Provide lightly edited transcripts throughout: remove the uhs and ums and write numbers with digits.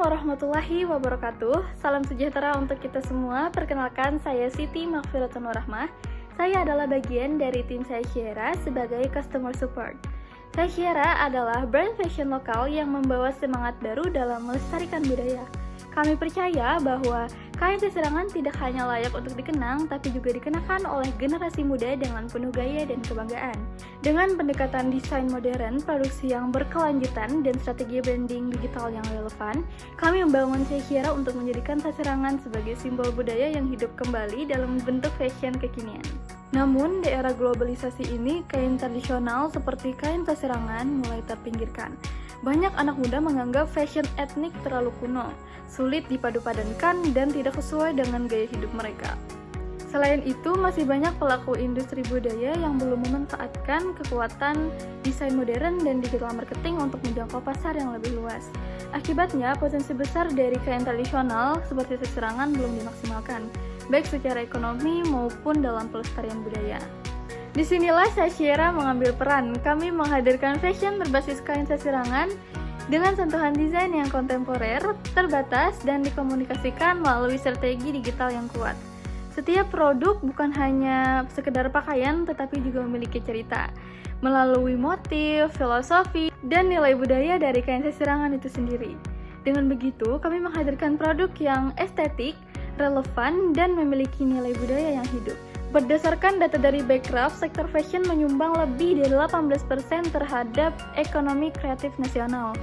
warahmatullahi wabarakatuh. Salam sejahtera untuk kita semua. Perkenalkan, saya Siti Maghfiratun Warahmah. Saya adalah bagian dari tim Sashiera sebagai customer support. Sashiera adalah brand fashion lokal yang membawa semangat baru dalam melestarikan budaya. Kami percaya bahwa kain seserangan tidak hanya layak untuk dikenang, tapi juga dikenakan oleh generasi muda dengan penuh gaya dan kebanggaan. Dengan pendekatan desain modern, produksi yang berkelanjutan, dan strategi branding digital yang relevan, kami membangun Sashiera untuk menjadikan seserangan sebagai simbol budaya yang hidup kembali dalam bentuk fashion kekinian. Namun, di era globalisasi ini, kain tradisional seperti kain seserangan mulai terpinggirkan. Banyak anak muda menganggap fashion etnik terlalu kuno, sulit dipadu-padankan, dan tidak sesuai dengan gaya hidup mereka. Selain itu, masih banyak pelaku industri budaya yang belum memanfaatkan kekuatan desain modern dan digital marketing untuk menjangkau pasar yang lebih luas. Akibatnya, potensi besar dari kain tradisional seperti seserangan belum dimaksimalkan, baik secara ekonomi maupun dalam pelestarian budaya. Disinilah Sashiera mengambil peran. Kami menghadirkan fashion berbasis kain seserangan dengan sentuhan desain yang kontemporer, terbatas, dan dikomunikasikan melalui strategi digital yang kuat. Setiap produk bukan hanya sekedar pakaian, tetapi juga memiliki cerita melalui motif, filosofi, dan nilai budaya dari kain seserangan itu sendiri. Dengan begitu, kami menghadirkan produk yang estetik, relevan, dan memiliki nilai budaya yang hidup. Berdasarkan data dari Backcraft, sektor fashion menyumbang lebih dari 18% terhadap ekonomi kreatif nasional.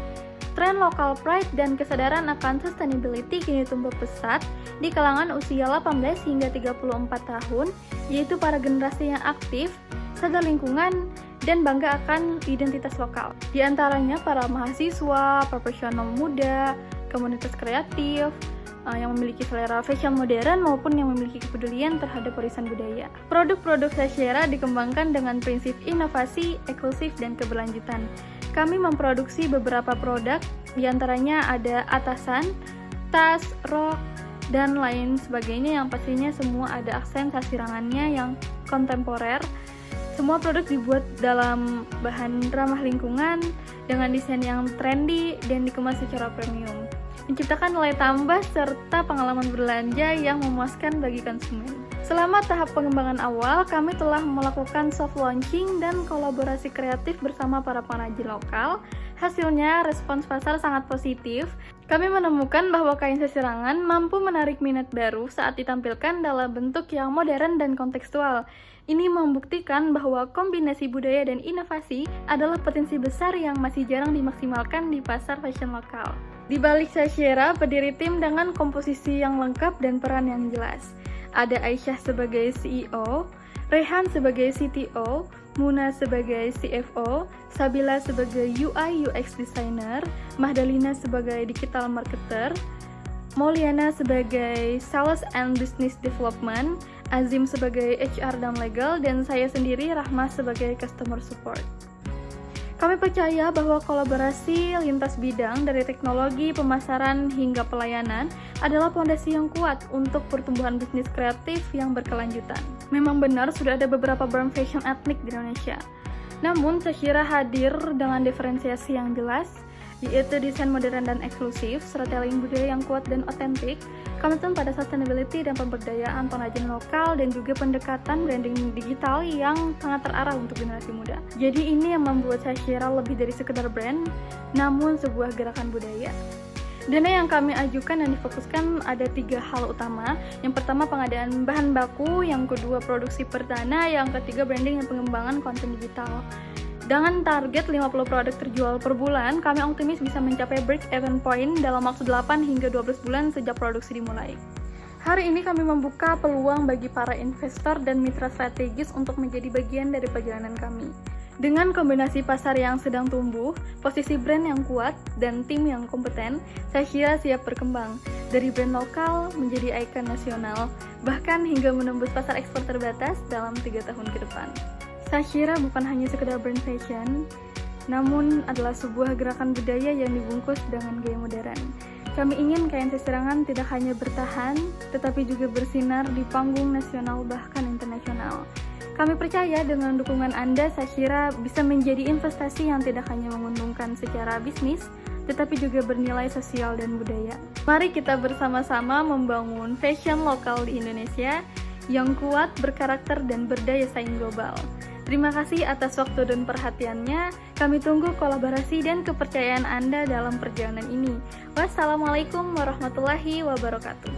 Tren local pride dan kesadaran akan sustainability kini tumbuh pesat di kalangan usia 18 hingga 34 tahun, yaitu para generasi yang aktif, sadar lingkungan, dan bangga akan identitas lokal. Di antaranya para mahasiswa, profesional muda, komunitas kreatif, yang memiliki selera fashion modern maupun yang memiliki kepedulian terhadap warisan budaya. Produk-produk Sashiera dikembangkan dengan prinsip inovasi, eksklusif, dan keberlanjutan. Kami memproduksi beberapa produk, diantaranya ada atasan, tas, rok, dan lain sebagainya yang pastinya semua ada aksen seserangannya yang kontemporer. Semua produk dibuat dalam bahan ramah lingkungan, dengan desain yang trendy, dan dikemas secara premium, menciptakan nilai tambah serta pengalaman belanja yang memuaskan bagi konsumen. Selama tahap pengembangan awal, kami telah melakukan soft launching dan kolaborasi kreatif bersama para pengrajin lokal. Hasilnya, respons pasar sangat positif. Kami menemukan bahwa kain seserangan mampu menarik minat baru saat ditampilkan dalam bentuk yang modern dan kontekstual. Ini membuktikan bahwa kombinasi budaya dan inovasi adalah potensi besar yang masih jarang dimaksimalkan di pasar fashion lokal. Di balik Sashiera, berdiri tim dengan komposisi yang lengkap dan peran yang jelas. Ada Aisyah sebagai CEO, Rehan sebagai CTO, Muna sebagai CFO, Sabila sebagai UI UX designer, Mahdalina sebagai digital marketer, Mauliana sebagai Sales and Business Development, Azim sebagai HR dan Legal, dan saya sendiri Rahma sebagai Customer Support. Kami percaya bahwa kolaborasi lintas bidang dari teknologi, pemasaran, hingga pelayanan adalah fondasi yang kuat untuk pertumbuhan bisnis kreatif yang berkelanjutan. Memang benar sudah ada beberapa brand fashion etnik di Indonesia. Namun, Sashiera hadir dengan diferensiasi yang jelas, yaitu desain modern dan eksklusif, storytelling budaya yang kuat dan otentik, komitmen pada sustainability dan pemberdayaan pengrajin lokal, dan juga pendekatan branding digital yang sangat terarah untuk generasi muda. Jadi ini yang membuat Sashiera lebih dari sekedar brand, namun sebuah gerakan budaya. Dana yang kami ajukan dan difokuskan ada 3 hal utama. Yang pertama, pengadaan bahan baku, yang kedua, produksi perdana, yang ketiga, branding dan pengembangan konten digital. Dengan target 50 produk terjual per bulan, kami optimis bisa mencapai break-even point dalam waktu 8 hingga 12 bulan sejak produksi dimulai. Hari ini kami membuka peluang bagi para investor dan mitra strategis untuk menjadi bagian dari perjalanan kami. Dengan kombinasi pasar yang sedang tumbuh, posisi brand yang kuat, dan tim yang kompeten, Sashiera siap berkembang dari brand lokal menjadi ikon nasional, bahkan hingga menembus pasar ekspor terbatas dalam 3 tahun ke depan. Sashiera bukan hanya sekedar brand fashion, namun adalah sebuah gerakan budaya yang dibungkus dengan gaya modern. Kami ingin kain seserangan tidak hanya bertahan, tetapi juga bersinar di panggung nasional bahkan internasional. Kami percaya dengan dukungan Anda, Sashiera bisa menjadi investasi yang tidak hanya menguntungkan secara bisnis, tetapi juga bernilai sosial dan budaya. Mari kita bersama-sama membangun fashion lokal di Indonesia yang kuat, berkarakter, dan berdaya saing global. Terima kasih atas waktu dan perhatiannya. Kami tunggu kolaborasi dan kepercayaan Anda dalam perjalanan ini. Wassalamualaikum warahmatullahi wabarakatuh.